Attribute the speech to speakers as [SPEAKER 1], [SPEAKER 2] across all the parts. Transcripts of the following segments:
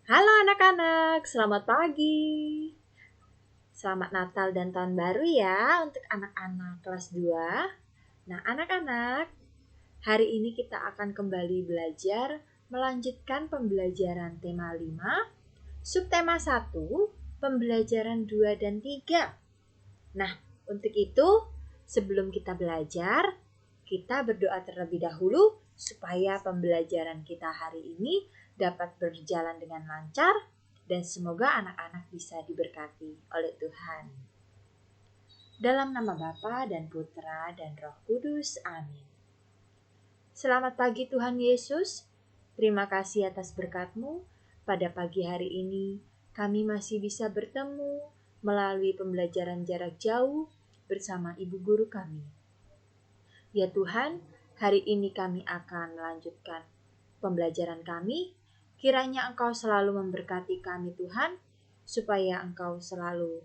[SPEAKER 1] Halo anak-anak, selamat pagi. Selamat Natal dan Tahun Baru ya untuk anak-anak kelas 2. Nah anak-anak, hari ini kita akan kembali belajar melanjutkan pembelajaran tema 5, subtema 1, pembelajaran 2 dan 3. Nah untuk itu sebelum kita belajar, kita berdoa terlebih dahulu supaya pembelajaran kita hari ini dapat berjalan dengan lancar dan semoga anak-anak bisa diberkati oleh Tuhan. Dalam nama Bapa dan Putra dan Roh Kudus. Amin. Selamat pagi Tuhan Yesus. Terima kasih atas berkat-Mu. Pada pagi hari ini kami masih bisa bertemu melalui pembelajaran jarak jauh bersama Ibu Guru kami. Ya Tuhan, hari ini kami akan melanjutkan pembelajaran kami. Kiranya Engkau selalu memberkati kami Tuhan, supaya Engkau selalu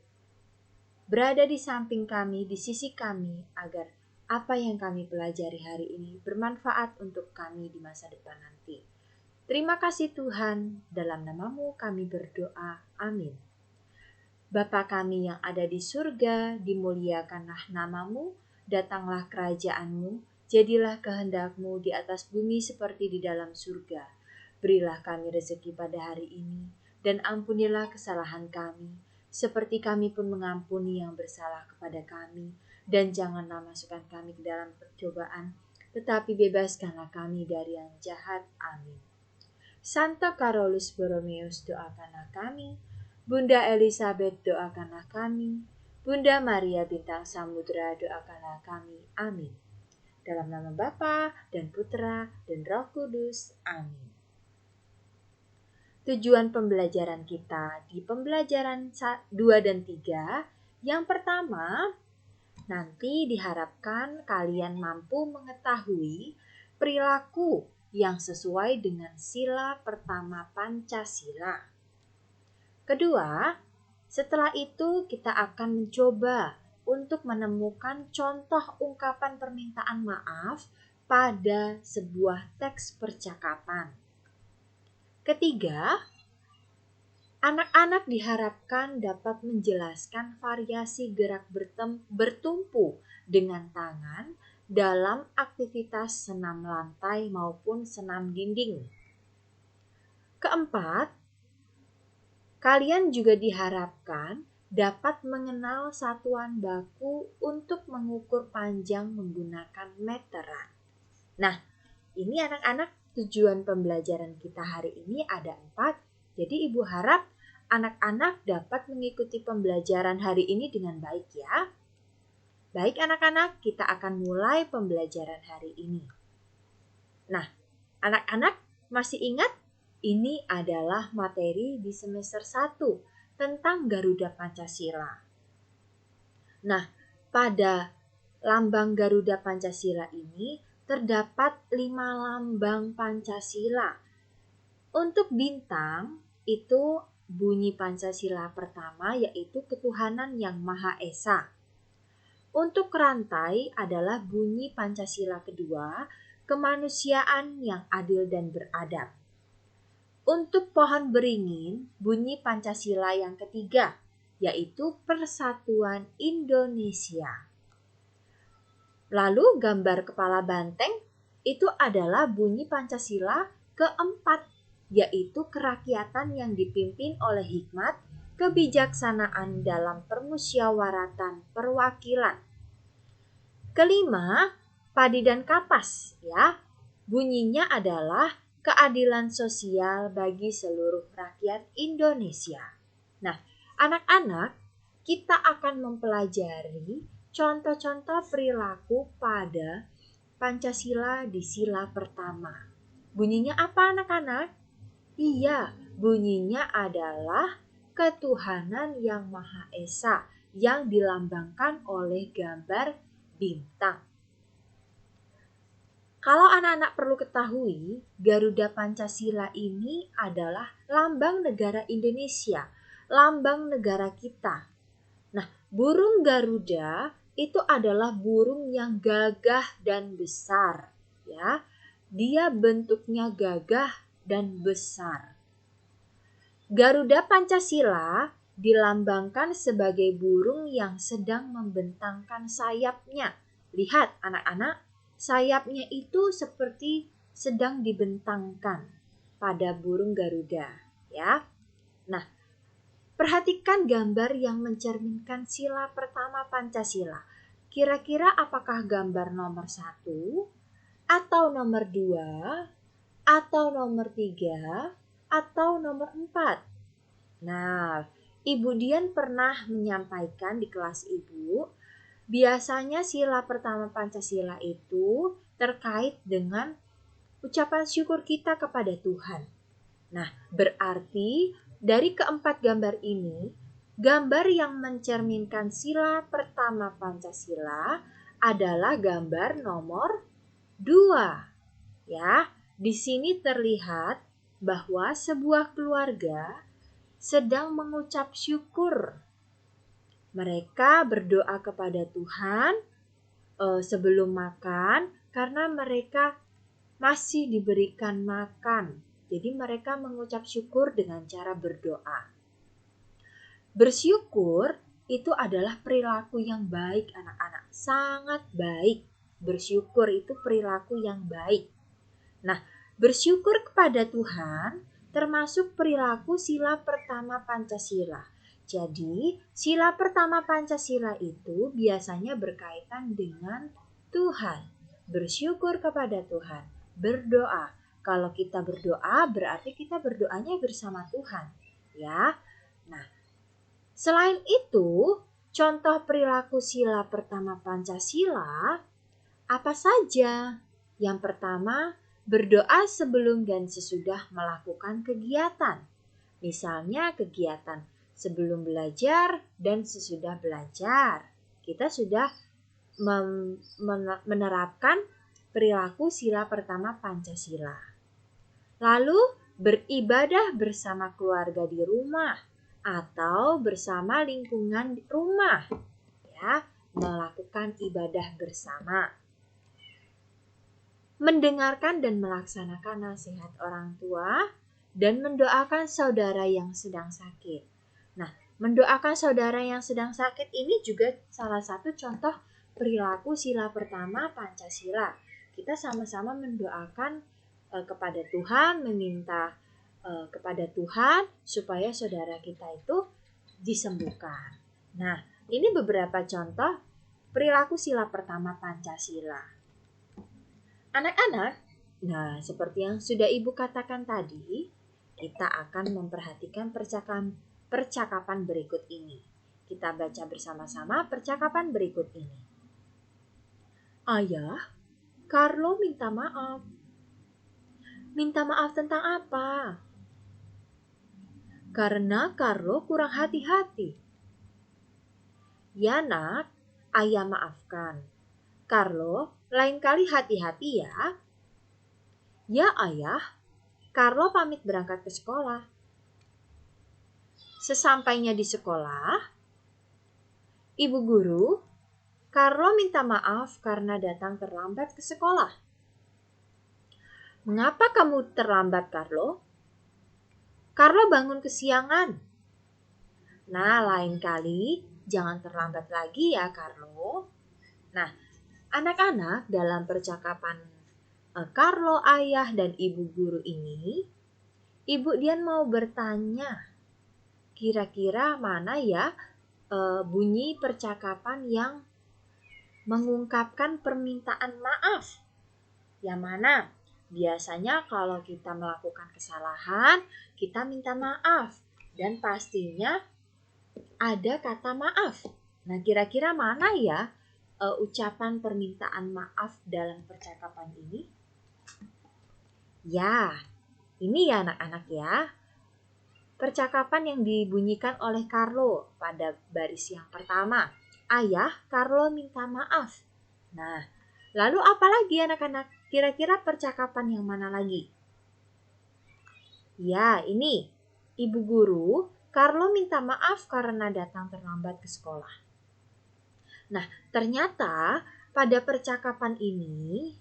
[SPEAKER 1] berada di samping kami, di sisi kami, agar apa yang kami pelajari hari ini bermanfaat untuk kami di masa depan nanti. Terima kasih Tuhan, dalam nama-Mu kami berdoa. Amin. Bapa kami yang ada di surga, dimuliakanlah nama-Mu, datanglah kerajaan-Mu, jadilah kehendak-Mu di atas bumi seperti di dalam surga. Berilah kami rezeki pada hari ini, dan ampunilah kesalahan kami, seperti kami pun mengampuni yang bersalah kepada kami. Dan janganlah masukkan kami ke dalam percobaan, tetapi bebaskanlah kami dari yang jahat. Amin. Santa Carolus Borromeus, doakanlah kami. Bunda Elizabeth, doakanlah kami. Bunda Maria Bintang Samudra, doakanlah kami. Amin. Dalam nama Bapa dan Putra dan Roh Kudus. Amin. Tujuan pembelajaran kita di pembelajaran 2 dan 3. Yang pertama, nanti diharapkan kalian mampu mengetahui perilaku yang sesuai dengan sila pertama Pancasila. Kedua, setelah itu kita akan mencoba untuk menemukan contoh ungkapan permintaan maaf pada sebuah teks percakapan. Ketiga, anak-anak diharapkan dapat menjelaskan variasi gerak bertumpu dengan tangan dalam aktivitas senam lantai maupun senam dinding. Keempat, kalian juga diharapkan dapat mengenal satuan baku untuk mengukur panjang menggunakan meteran. Nah, ini anak-anak tujuan pembelajaran kita hari ini ada 4. Jadi Ibu harap anak-anak dapat mengikuti pembelajaran hari ini dengan baik ya. Baik anak-anak, kita akan mulai pembelajaran hari ini. Nah, anak-anak masih ingat? Ini adalah materi di semester 1 tentang Garuda Pancasila. Nah, pada lambang Garuda Pancasila ini terdapat 5 lambang Pancasila. Untuk bintang itu bunyi Pancasila pertama yaitu ketuhanan yang Maha Esa. Untuk rantai adalah bunyi Pancasila kedua, kemanusiaan yang adil dan beradab. Untuk pohon beringin, bunyi Pancasila yang ketiga, yaitu Persatuan Indonesia. Lalu gambar kepala banteng itu adalah bunyi Pancasila keempat, yaitu kerakyatan yang dipimpin oleh hikmat, kebijaksanaan dalam permusyawaratan perwakilan. Kelima, padi dan kapas ya. Bunyinya adalah keadilan sosial bagi seluruh rakyat Indonesia. Nah, anak-anak, kita akan mempelajari contoh-contoh perilaku pada Pancasila di sila pertama. Bunyinya apa anak-anak? Iya, bunyinya adalah ketuhanan yang Maha Esa yang dilambangkan oleh gambar bintang. Kalau anak-anak perlu ketahui, Garuda Pancasila ini adalah lambang negara Indonesia, lambang negara kita. Nah, burung Garuda itu adalah burung yang gagah dan besar, ya. Dia bentuknya gagah dan besar. Garuda Pancasila dilambangkan sebagai burung yang sedang membentangkan sayapnya. Lihat anak-anak, sayapnya itu seperti sedang dibentangkan pada burung Garuda, ya. Nah, perhatikan gambar yang mencerminkan sila pertama Pancasila. Kira-kira apakah gambar nomor 1, atau nomor 2, atau nomor 3, atau nomor 4? Nah, Ibu Dian pernah menyampaikan di kelas Ibu, biasanya sila pertama Pancasila itu terkait dengan ucapan syukur kita kepada Tuhan. Nah, berarti dari keempat gambar ini, gambar yang mencerminkan sila pertama Pancasila adalah gambar nomor 2. Ya, di sini terlihat bahwa sebuah keluarga sedang mengucap syukur. Mereka berdoa kepada Tuhan sebelum makan karena mereka masih diberikan makan. Jadi mereka mengucap syukur dengan cara berdoa. Bersyukur itu adalah perilaku yang baik anak-anak. Sangat baik. Bersyukur itu perilaku yang baik. Nah, bersyukur kepada Tuhan termasuk perilaku sila pertama Pancasila. Jadi, sila pertama Pancasila itu biasanya berkaitan dengan Tuhan. Bersyukur kepada Tuhan. Berdoa. Kalau kita berdoa berarti kita berdoanya bersama Tuhan, ya. Nah, selain itu, contoh perilaku sila pertama Pancasila apa saja? Yang pertama, berdoa sebelum dan sesudah melakukan kegiatan. Misalnya kegiatan sebelum belajar dan sesudah belajar. Kita sudah menerapkan perilaku sila pertama Pancasila. Lalu beribadah bersama keluarga di rumah atau bersama lingkungan rumah, ya, melakukan ibadah bersama. Mendengarkan dan melaksanakan nasihat orang tua dan mendoakan saudara yang sedang sakit. Nah, mendoakan saudara yang sedang sakit ini juga salah satu contoh perilaku sila pertama Pancasila. Kita sama-sama mendoakan kepada Tuhan, meminta kepada Tuhan supaya saudara kita itu disembuhkan. Nah, ini beberapa contoh perilaku sila pertama Pancasila. Anak-anak, nah seperti yang sudah Ibu katakan tadi, kita akan memperhatikan percakapan berikut ini. Kita baca bersama-sama percakapan berikut ini. Ayah, Carlo minta maaf. Minta maaf tentang apa? Karena Carlo kurang hati-hati. Ya nak, ayah maafkan. Carlo lain kali hati-hati ya. Ya ayah, Carlo pamit berangkat ke sekolah. Sesampainya di sekolah, ibu guru, Carlo minta maaf karena datang terlambat ke sekolah. Mengapa kamu terlambat, Carlo? Carlo bangun kesiangan. Nah, lain kali jangan terlambat lagi ya, Carlo. Nah, anak-anak dalam percakapan Carlo, ayah, dan ibu guru ini, Ibu Dian mau bertanya, kira-kira mana ya bunyi percakapan yang mengungkapkan permintaan maaf? Yang mana? Biasanya kalau kita melakukan kesalahan, kita minta maaf. Dan pastinya ada kata maaf. Nah, kira-kira mana ya ucapan permintaan maaf dalam percakapan ini? Ya, ini ya anak-anak ya. Percakapan yang dibunyikan oleh Carlo pada baris yang pertama. Ayah, Carlo minta maaf. Nah, lalu apa lagi anak-anak? Kira-kira percakapan yang mana lagi? Ya, ini. Ibu guru, Carlo minta maaf karena datang terlambat ke sekolah. Nah, ternyata pada percakapan ini,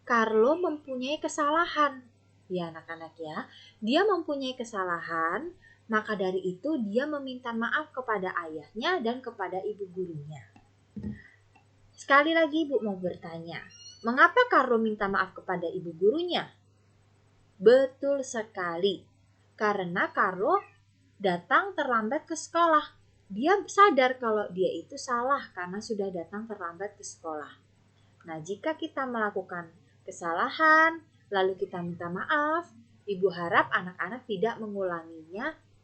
[SPEAKER 1] Carlo mempunyai kesalahan. Ya anak-anak ya, dia mempunyai kesalahan Maka dari itu dia meminta maaf kepada ayahnya dan kepada ibu gurunya. Sekali lagi Ibu mau bertanya, mengapa Carlo minta maaf kepada ibu gurunya? Betul sekali, karena Carlo datang terlambat ke sekolah. Dia sadar kalau dia itu salah karena sudah datang terlambat ke sekolah. Nah, jika kita melakukan kesalahan, lalu kita minta maaf, Ibu harap anak-anak tidak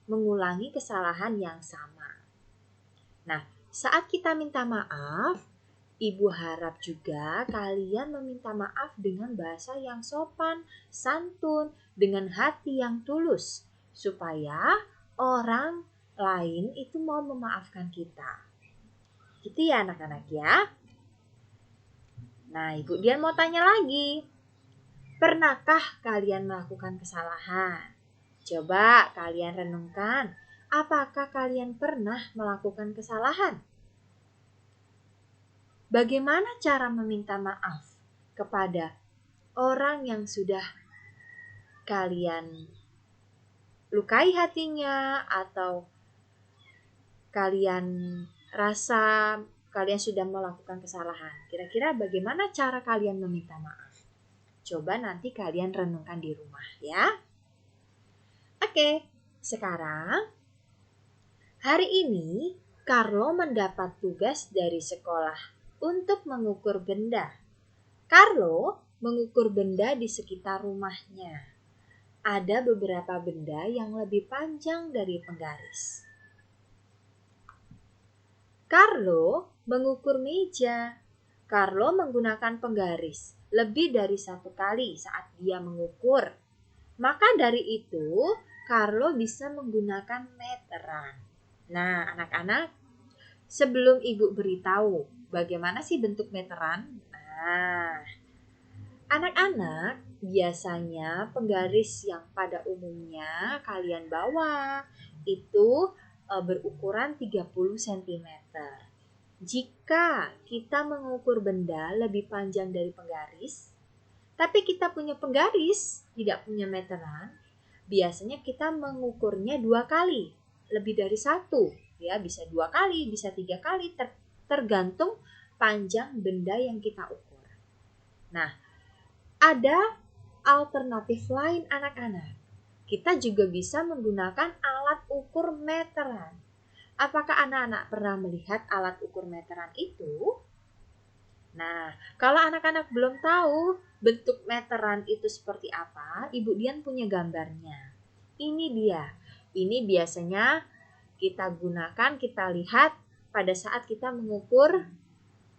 [SPEAKER 1] mengulangi kesalahan yang sama. Nah, saat kita minta maaf, Ibu harap juga kalian meminta maaf dengan bahasa yang sopan, santun, dengan hati yang tulus, supaya orang lain itu mau memaafkan kita. Gitu ya anak-anak ya. Nah, Ibu Dian mau tanya lagi. Pernahkah kalian melakukan kesalahan? Coba kalian renungkan, apakah kalian pernah melakukan kesalahan? Bagaimana cara meminta maaf kepada orang yang sudah kalian lukai hatinya atau kalian rasa kalian sudah melakukan kesalahan? Kira-kira bagaimana cara kalian meminta maaf? Coba nanti kalian renungkan di rumah ya. Oke, sekarang hari ini Carlo mendapat tugas dari sekolah untuk mengukur benda. Carlo mengukur benda di sekitar rumahnya. Ada beberapa benda yang lebih panjang dari penggaris. Carlo mengukur meja. Carlo menggunakan penggaris lebih dari satu kali saat dia mengukur. Maka dari itu, Carlo bisa menggunakan meteran. Nah, anak-anak, sebelum Ibu beritahu bagaimana sih bentuk meteran? Nah, anak-anak, biasanya penggaris yang pada umumnya kalian bawa itu berukuran 30 cm. Jika kita mengukur benda lebih panjang dari penggaris, tapi kita punya penggaris, tidak punya meteran, biasanya kita mengukurnya 2 kali, lebih dari 1. Ya, bisa 2 kali, bisa 3 kali, tergantung panjang benda yang kita ukur. Nah, ada alternatif lain anak-anak. Kita juga bisa menggunakan alat ukur meteran. Apakah anak-anak pernah melihat alat ukur meteran itu? Nah, kalau anak-anak belum tahu bentuk meteran itu seperti apa, Ibu Dian punya gambarnya. Ini dia. Ini biasanya kita gunakan, kita lihat pada saat kita mengukur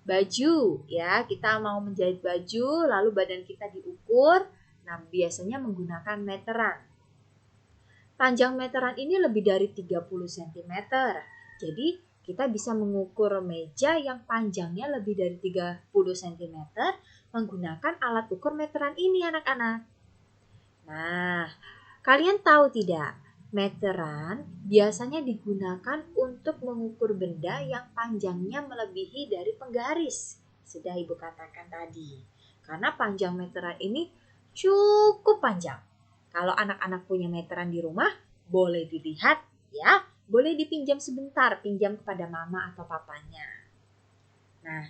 [SPEAKER 1] baju, ya. Kita mau menjahit baju, lalu badan kita diukur. Nah, biasanya menggunakan meteran. Panjang meteran ini lebih dari 30 cm. Jadi, kita bisa mengukur meja yang panjangnya lebih dari 30 cm menggunakan alat ukur meteran ini, anak-anak. Nah, kalian tahu tidak? Meteran biasanya digunakan untuk mengukur benda yang panjangnya melebihi dari penggaris. Sudah Ibu katakan tadi. Karena panjang meteran ini cukup panjang. Kalau anak-anak punya meteran di rumah, boleh dilihat ya. Boleh dipinjam sebentar, pinjam kepada mama atau papanya. Nah,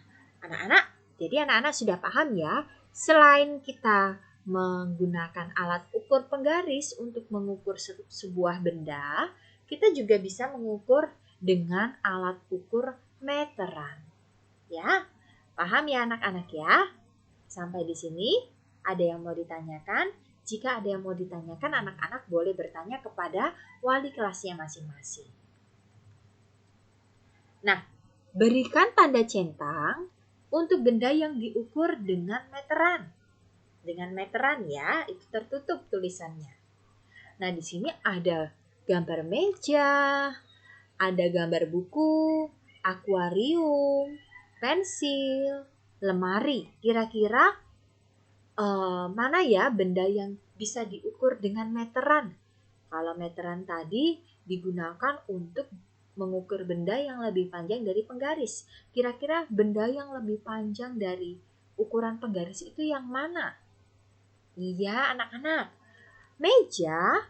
[SPEAKER 1] jadi anak-anak sudah paham ya. Selain kita menggunakan alat ukur penggaris untuk mengukur sebuah benda, kita juga bisa mengukur dengan alat ukur meteran. Ya, paham ya anak-anak ya? Sampai di sini ada yang mau ditanyakan? Jika ada yang mau ditanyakan, anak-anak boleh bertanya kepada wali kelasnya masing-masing. Nah, berikan tanda centang untuk benda yang diukur dengan meteran. Dengan meteran ya, itu tertutup tulisannya. Nah, di sini ada gambar meja, ada gambar buku, akuarium, pensil, lemari. Kira-kira mana ya benda yang bisa diukur dengan meteran? Kalau meteran tadi digunakan untuk mengukur benda yang lebih panjang dari penggaris. Kira-kira benda yang lebih panjang dari ukuran penggaris itu yang mana? Iya, anak-anak. Meja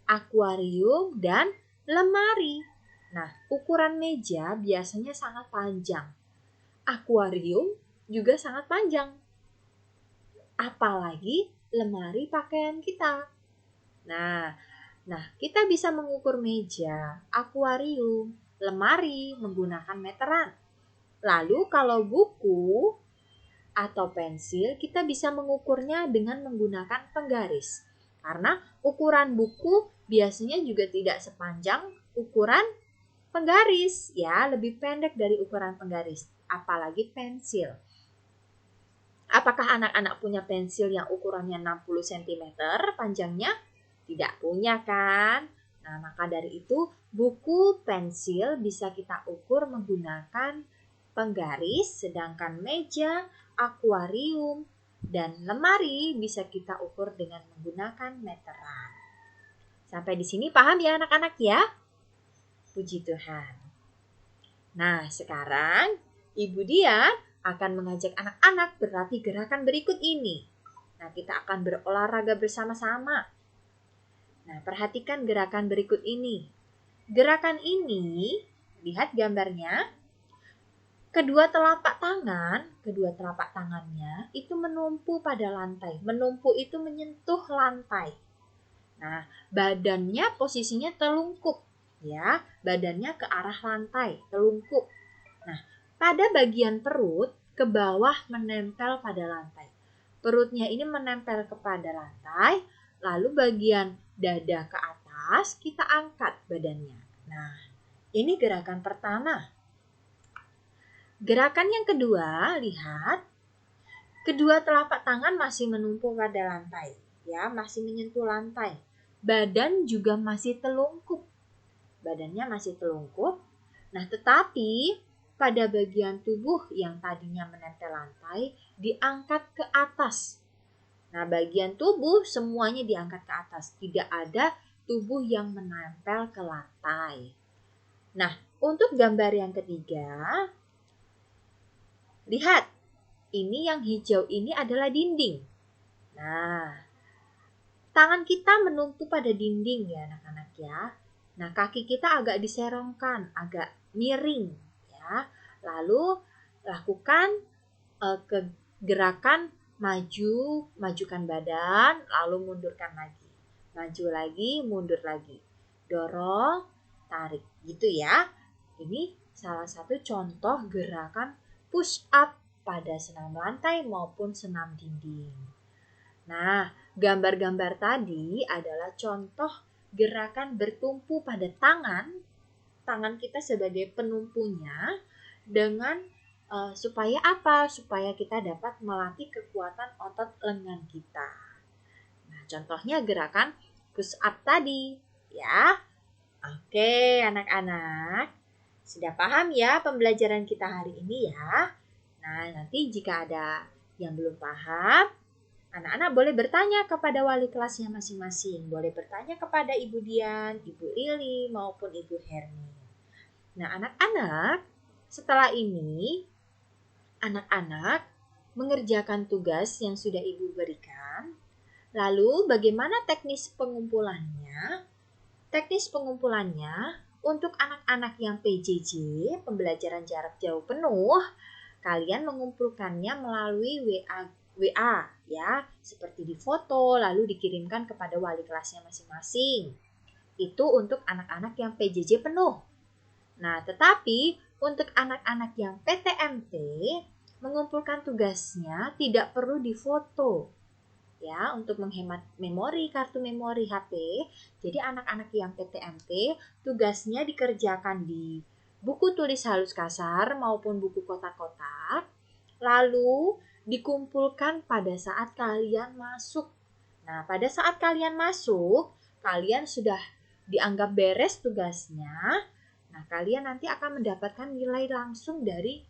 [SPEAKER 1] akuarium, dan lemari. Nah, ukuran meja biasanya sangat panjang. Akuarium juga sangat panjang. Apalagi lemari pakaian kita. Nah, kita bisa mengukur meja, akuarium, lemari menggunakan meteran. Lalu kalau buku atau pensil, kita bisa mengukurnya dengan menggunakan penggaris. Karena ukuran buku biasanya juga tidak sepanjang ukuran penggaris, ya, lebih pendek dari ukuran penggaris, apalagi pensil. Apakah anak-anak punya pensil yang ukurannya 60 cm panjangnya? Tidak punya kan? Nah, maka dari itu buku pensil bisa kita ukur menggunakan penggaris, sedangkan meja, akuarium, dan lemari bisa kita ukur dengan menggunakan meteran. Sampai di sini paham ya anak-anak ya? Puji Tuhan. Nah, sekarang Ibu Dian akan mengajak anak-anak berlatih gerakan berikut ini. Nah, kita akan berolahraga bersama-sama. Nah, perhatikan gerakan berikut ini. Gerakan ini, lihat gambarnya. Kedua telapak tangannya itu menumpu pada lantai. Menumpu itu menyentuh lantai. Nah, badannya posisinya telungkup, ya. Badannya ke arah lantai, telungkup. Nah, pada bagian perut ke bawah menempel pada lantai. Perutnya ini menempel kepada lantai, lalu bagian dada ke atas kita angkat badannya. Nah, ini gerakan pertama. Gerakan yang kedua, lihat. Kedua telapak tangan masih menumpu pada lantai, ya, masih menyentuh lantai. Badan juga masih telungkup. Badannya masih telungkup. Nah, tetapi pada bagian tubuh yang tadinya menempel lantai diangkat ke atas. Nah, bagian tubuh semuanya diangkat ke atas. Tidak ada tubuh yang menempel ke lantai. Nah, untuk gambar yang ketiga, lihat. Ini yang hijau ini adalah dinding. Nah, tangan kita menumpu pada dinding ya anak-anak ya. Nah, kaki kita agak diserongkan, agak miring ya. Lalu lakukan gerakan majukan badan, lalu mundurkan lagi. Maju lagi, mundur lagi. Dorong, tarik gitu ya. Ini salah satu contoh gerakan push up pada senam lantai maupun senam dinding. Nah, gambar-gambar tadi adalah contoh gerakan bertumpu pada tangan kita sebagai penumpunya dengan supaya apa? Supaya kita dapat melatih kekuatan otot lengan kita. Nah, contohnya gerakan push up tadi, ya. Oke, anak-anak. Sudah paham ya pembelajaran kita hari ini ya? Nah, nanti jika ada yang belum paham, anak-anak boleh bertanya kepada wali kelasnya masing-masing. Boleh bertanya kepada Ibu Dian, Ibu Lili, maupun Ibu Herni. Nah, anak-anak, setelah ini, anak-anak mengerjakan tugas yang sudah Ibu berikan. Lalu, bagaimana teknis pengumpulannya? Teknis pengumpulannya untuk anak-anak yang PJJ, pembelajaran jarak jauh penuh, kalian mengumpulkannya melalui WA ya, seperti di foto lalu dikirimkan kepada wali kelasnya masing-masing. Itu untuk anak-anak yang PJJ penuh. Nah, tetapi untuk anak-anak yang PTMT, mengumpulkan tugasnya tidak perlu difoto. Ya, untuk menghemat memori, kartu memori HP. Jadi anak-anak yang PTMT tugasnya dikerjakan di buku tulis halus kasar maupun buku kotak-kotak, lalu dikumpulkan pada saat kalian masuk. Nah, pada saat kalian masuk, kalian sudah dianggap beres tugasnya. Nah, kalian nanti akan mendapatkan nilai langsung dari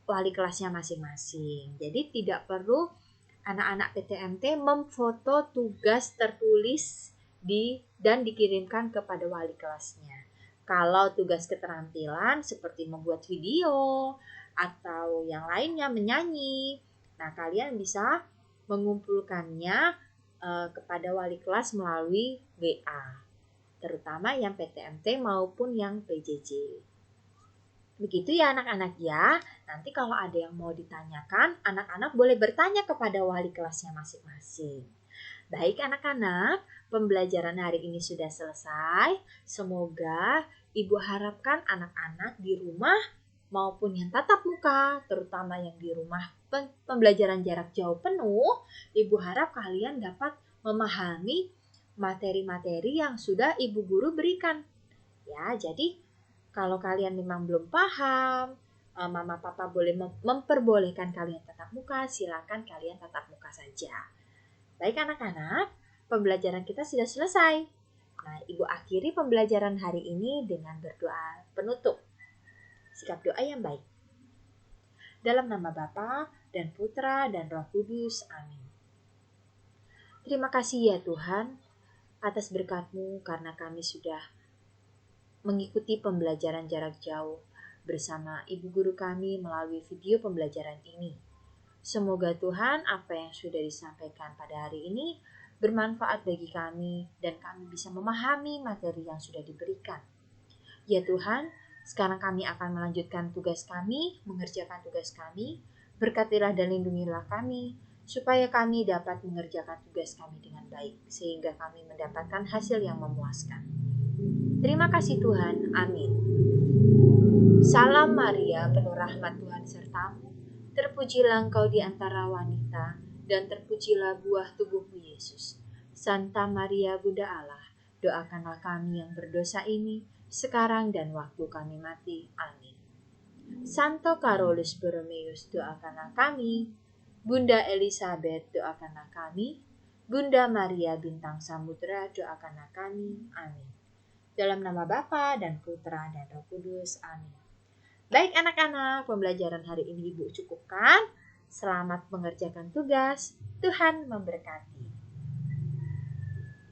[SPEAKER 1] wali kelasnya masing-masing. Jadi tidak perlu anak-anak PTMT memfoto tugas tertulis dan dikirimkan kepada wali kelasnya. Kalau tugas keterampilan seperti membuat video atau yang lainnya menyanyi, nah kalian bisa mengumpulkannya kepada wali kelas melalui WA. terutama yang PTMT maupun yang PJJ. Begitu ya anak-anak ya. Nanti kalau ada yang mau ditanyakan, anak-anak boleh bertanya kepada wali kelasnya masing-masing. Baik anak-anak, pembelajaran hari ini sudah selesai. Semoga Ibu harapkan anak-anak di rumah maupun yang tatap muka, terutama yang di rumah pembelajaran jarak jauh penuh, Ibu harap kalian dapat memahami materi-materi yang sudah Ibu guru berikan. Ya, jadi kalau kalian memang belum paham, Mama Papa boleh memperbolehkan kalian tatap muka, silakan kalian tatap muka saja. Baik anak-anak, pembelajaran kita sudah selesai. Nah, Ibu akhiri pembelajaran hari ini dengan berdoa penutup. Sikap doa yang baik. Dalam nama Bapa dan Putra dan Roh Kudus. Amin. Terima kasih ya Tuhan atas berkat-Mu karena kami sudah mengikuti pembelajaran jarak jauh bersama Ibu Guru kami melalui video pembelajaran ini. Semoga Tuhan apa yang sudah disampaikan pada hari ini bermanfaat bagi kami dan kami bisa memahami materi yang sudah diberikan. Ya Tuhan, sekarang kami akan melanjutkan tugas kami, mengerjakan tugas kami. Berkatilah dan lindungilah kami, supaya kami dapat mengerjakan tugas kami dengan baik, sehingga kami mendapatkan hasil yang memuaskan. Terima kasih Tuhan. Amin. Salam Maria, penuh rahmat Tuhan sertamu. Terpujilah engkau di antara wanita, dan terpujilah buah tubuhmu Yesus. Santa Maria Bunda Allah, doakanlah kami yang berdosa ini, sekarang dan waktu kami mati. Amin. Santo Carolus Borromeus, doakanlah kami. Bunda Elizabeth, doakanlah kami. Bunda Maria Bintang Samudra, doakanlah kami. Amin. Dalam nama Bapa dan Putra dan Roh Kudus. Amin. Baik anak-anak, pembelajaran hari ini Ibu cukupkan. Selamat mengerjakan tugas. Tuhan memberkati.